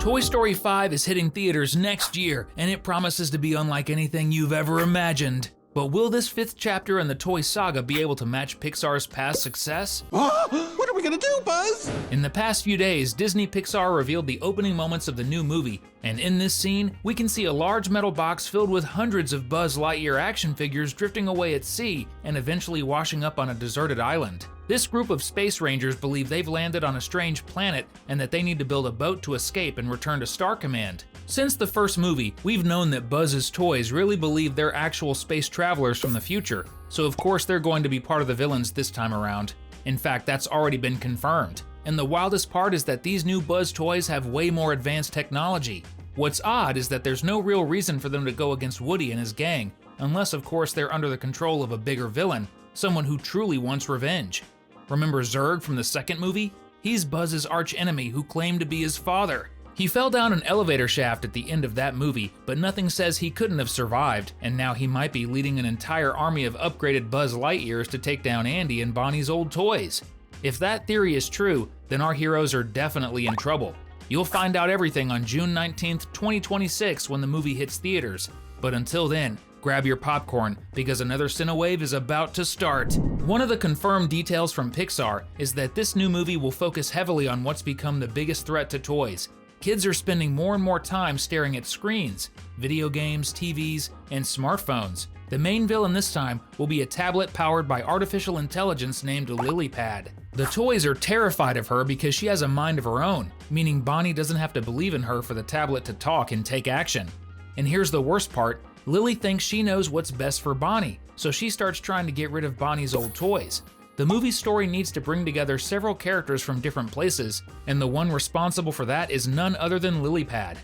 Toy Story 5 is hitting theaters next year, and it promises to be unlike anything you've ever imagined. But will this fifth chapter in the Toy Saga be able to match Pixar's past success? What are we gonna do, Buzz? In the past few days, Disney Pixar revealed the opening moments of the new movie, and in this scene, we can see a large metal box filled with hundreds of Buzz Lightyear action figures drifting away at sea and eventually washing up on a deserted island. This group of space rangers believe they've landed on a strange planet and that they need to build a boat to escape and return to Star Command. Since the first movie, we've known that Buzz's toys really believe they're actual space travelers from the future, so of course they're going to be part of the villains this time around. In fact, that's already been confirmed. And the wildest part is that these new Buzz toys have way more advanced technology. What's odd is that there's no real reason for them to go against Woody and his gang, unless of course they're under the control of a bigger villain, someone who truly wants revenge. Remember Zurg from the second movie? He's Buzz's archenemy who claimed to be his father. He fell down an elevator shaft at the end of that movie, but nothing says he couldn't have survived, and now he might be leading an entire army of upgraded Buzz Lightyears to take down Andy and Bonnie's old toys. If that theory is true, then our heroes are definitely in trouble. You'll find out everything on June 19th, 2026 when the movie hits theaters. But until then, grab your popcorn, because another Cinewave is about to start. One of the confirmed details from Pixar is that this new movie will focus heavily on what's become the biggest threat to toys. Kids are spending more and more time staring at screens, video games, TVs, and smartphones. The main villain this time will be a tablet powered by artificial intelligence named LilyPad. The toys are terrified of her because she has a mind of her own, meaning Bonnie doesn't have to believe in her for the tablet to talk and take action. And here's the worst part, Lily thinks she knows what's best for Bonnie, so she starts trying to get rid of Bonnie's old toys. The movie's story needs to bring together several characters from different places, and the one responsible for that is none other than LilyPad.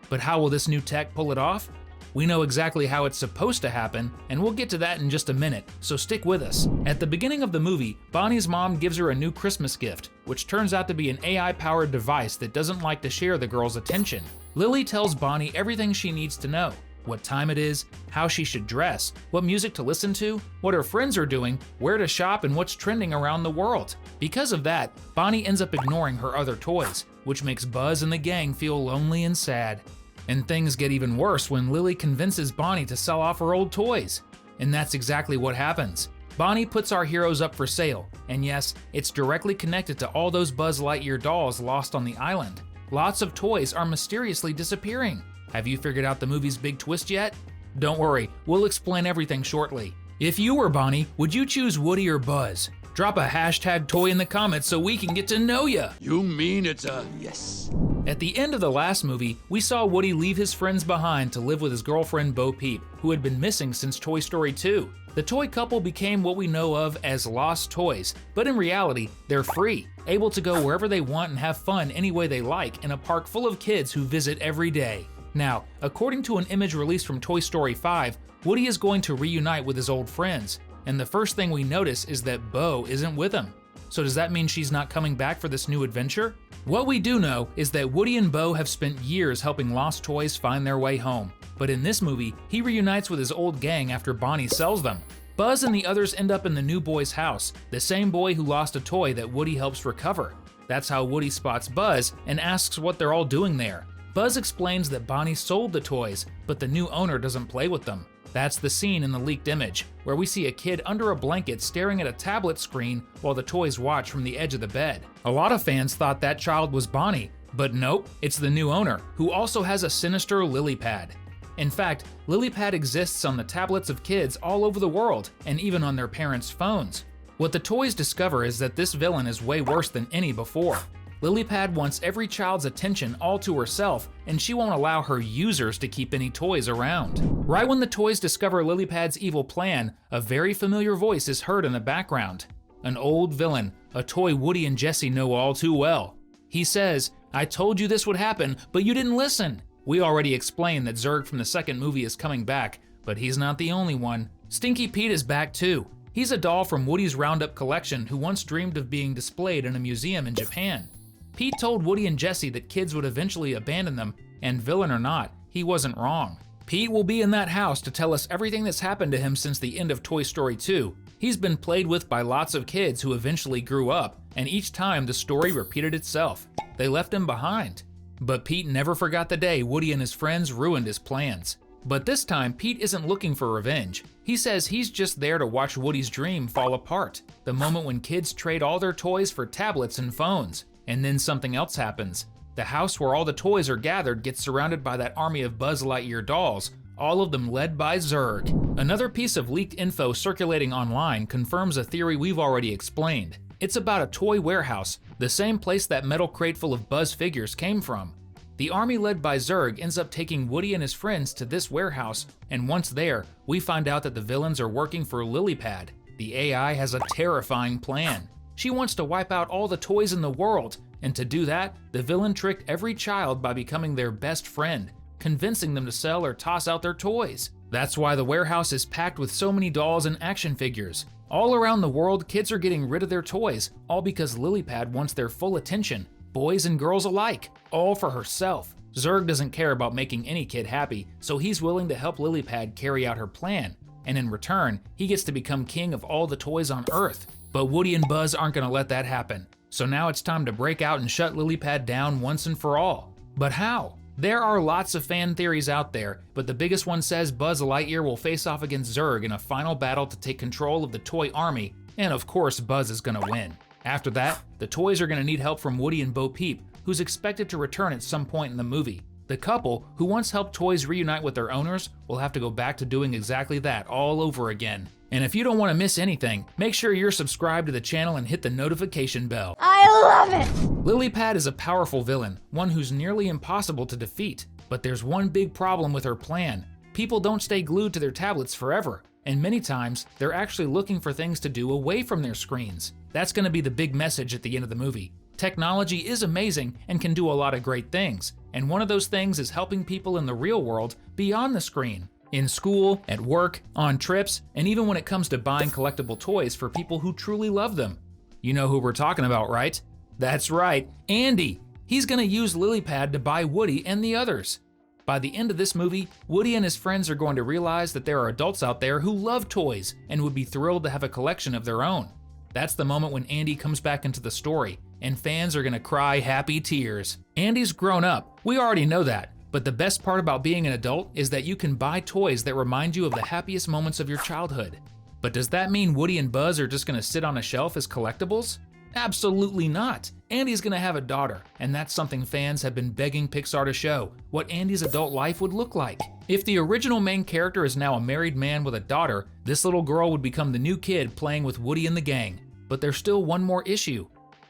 But how will this new tech pull it off? We know exactly how it's supposed to happen, and we'll get to that in just a minute, so stick with us. At the beginning of the movie, Bonnie's mom gives her a new Christmas gift, which turns out to be an AI-powered device that doesn't like to share the girl's attention. Lily tells Bonnie everything she needs to know. What time it is, how she should dress, what music to listen to, what her friends are doing, where to shop, and what's trending around the world. Because of that, Bonnie ends up ignoring her other toys, which makes Buzz and the gang feel lonely and sad. And things get even worse when Lily convinces Bonnie to sell off her old toys. And that's exactly what happens. Bonnie puts our heroes up for sale, and yes, it's directly connected to all those Buzz Lightyear dolls lost on the island. Lots of toys are mysteriously disappearing. Have you figured out the movie's big twist yet? Don't worry, we'll explain everything shortly. If you were Bonnie, would you choose Woody or Buzz? Drop a hashtag toy in the comments so we can get to know ya! You mean it's a yes? At the end of the last movie, we saw Woody leave his friends behind to live with his girlfriend Bo Peep, who had been missing since Toy Story 2. The toy couple became what we know of as lost toys, but in reality, they're free, able to go wherever they want and have fun any way they like in a park full of kids who visit every day. Now, according to an image released from Toy Story 5, Woody is going to reunite with his old friends, and the first thing we notice is that Bo isn't with him. So does that mean she's not coming back for this new adventure? What we do know is that Woody and Bo have spent years helping lost toys find their way home, but in this movie, he reunites with his old gang after Bonnie sells them. Buzz and the others end up in the new boy's house, the same boy who lost a toy that Woody helps recover. That's how Woody spots Buzz and asks what they're all doing there. Buzz explains that Bonnie sold the toys, but the new owner doesn't play with them. That's the scene in the leaked image, where we see a kid under a blanket staring at a tablet screen while the toys watch from the edge of the bed. A lot of fans thought that child was Bonnie, but nope, it's the new owner, who also has a sinister LilyPad. In fact, LilyPad exists on the tablets of kids all over the world, and even on their parents' phones. What the toys discover is that this villain is way worse than any before. LilyPad wants every child's attention all to herself, and she won't allow her users to keep any toys around. Right when the toys discover LilyPad's evil plan, a very familiar voice is heard in the background. An old villain, a toy Woody and Jessie know all too well. He says, "I told you this would happen, but you didn't listen." We already explained that Zurg from the second movie is coming back, but he's not the only one. Stinky Pete is back too. He's a doll from Woody's Roundup collection who once dreamed of being displayed in a museum in Japan. Pete told Woody and Jessie that kids would eventually abandon them, and villain or not, he wasn't wrong. Pete will be in that house to tell us everything that's happened to him since the end of Toy Story 2. He's been played with by lots of kids who eventually grew up, and each time the story repeated itself. They left him behind. But Pete never forgot the day Woody and his friends ruined his plans. But this time, Pete isn't looking for revenge. He says he's just there to watch Woody's dream fall apart, the moment when kids trade all their toys for tablets and phones. And then something else happens. The house where all the toys are gathered gets surrounded by that army of Buzz Lightyear dolls, all of them led by Zurg. Another piece of leaked info circulating online confirms a theory we've already explained. It's about a toy warehouse, the same place that metal crate full of Buzz figures came from. The army led by Zurg ends up taking Woody and his friends to this warehouse, and once there, we find out that the villains are working for LilyPad. The AI has a terrifying plan. She wants to wipe out all the toys in the world, and to do that, the villain tricked every child by becoming their best friend, convincing them to sell or toss out their toys. That's why the warehouse is packed with so many dolls and action figures. All around the world, kids are getting rid of their toys, all because LilyPad wants their full attention, boys and girls alike, all for herself. Zurg doesn't care about making any kid happy, so he's willing to help LilyPad carry out her plan, and in return, he gets to become king of all the toys on Earth. But Woody and Buzz aren't gonna let that happen, so now it's time to break out and shut LilyPad down once and for all. But how? There are lots of fan theories out there, but the biggest one says Buzz Lightyear will face off against Zurg in a final battle to take control of the toy army, and of course Buzz is gonna win. After that, the toys are gonna need help from Woody and Bo Peep, who's expected to return at some point in the movie. The couple, who once helped toys reunite with their owners, will have to go back to doing exactly that all over again. And if you don't want to miss anything, make sure you're subscribed to the channel and hit the notification bell. I love it! LilyPad is a powerful villain, one who's nearly impossible to defeat. But there's one big problem with her plan. People don't stay glued to their tablets forever, and many times, they're actually looking for things to do away from their screens. That's going to be the big message at the end of the movie. Technology is amazing and can do a lot of great things, and one of those things is helping people in the real world beyond the screen. In school, at work, on trips, and even when it comes to buying collectible toys for people who truly love them. You know who we're talking about, right? That's right, Andy! He's gonna use LilyPad to buy Woody and the others. By the end of this movie, Woody and his friends are going to realize that there are adults out there who love toys and would be thrilled to have a collection of their own. That's the moment when Andy comes back into the story, and fans are gonna cry happy tears. Andy's grown up, we already know that, but the best part about being an adult is that you can buy toys that remind you of the happiest moments of your childhood. But does that mean Woody and Buzz are just gonna sit on a shelf as collectibles? Absolutely not! Andy's gonna have a daughter, and that's something fans have been begging Pixar to show, what Andy's adult life would look like. If the original main character is now a married man with a daughter, this little girl would become the new kid playing with Woody and the gang. But there's still one more issue.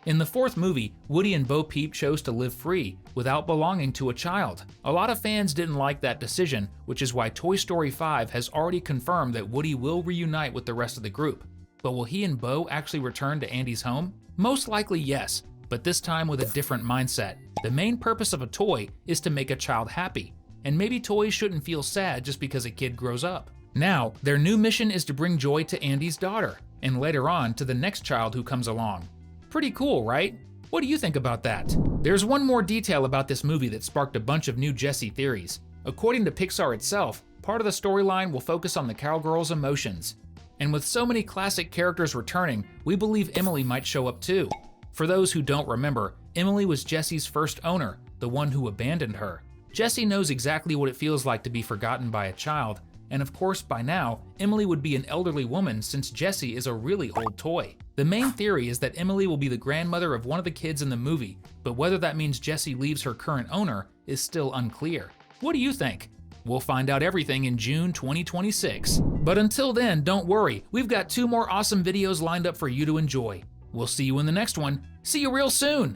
In the fourth movie, Woody and Bo Peep chose to live free, without belonging to a child. A lot of fans didn't like that decision, which is why Toy Story 5 has already confirmed that Woody will reunite with the rest of the group. But will he and Bo actually return to Andy's home? Most likely yes, but this time with a different mindset. The main purpose of a toy is to make a child happy, and maybe toys shouldn't feel sad just because a kid grows up. Now, their new mission is to bring joy to Andy's daughter, and later on to the next child who comes along. Pretty cool, right? What do you think about that? There's one more detail about this movie that sparked a bunch of new Jessie theories. According to Pixar itself, part of the storyline will focus on the cowgirl's emotions. And with so many classic characters returning, we believe Emily might show up too. For those who don't remember, Emily was Jessie's first owner, the one who abandoned her. Jessie knows exactly what it feels like to be forgotten by a child, and of course by now, Emily would be an elderly woman since Jessie is a really old toy. The main theory is that Emily will be the grandmother of one of the kids in the movie, but whether that means Jessie leaves her current owner is still unclear. What do you think? We'll find out everything in June 2026. But until then, don't worry, we've got 2 more awesome videos lined up for you to enjoy. We'll see you in the next one. See you real soon!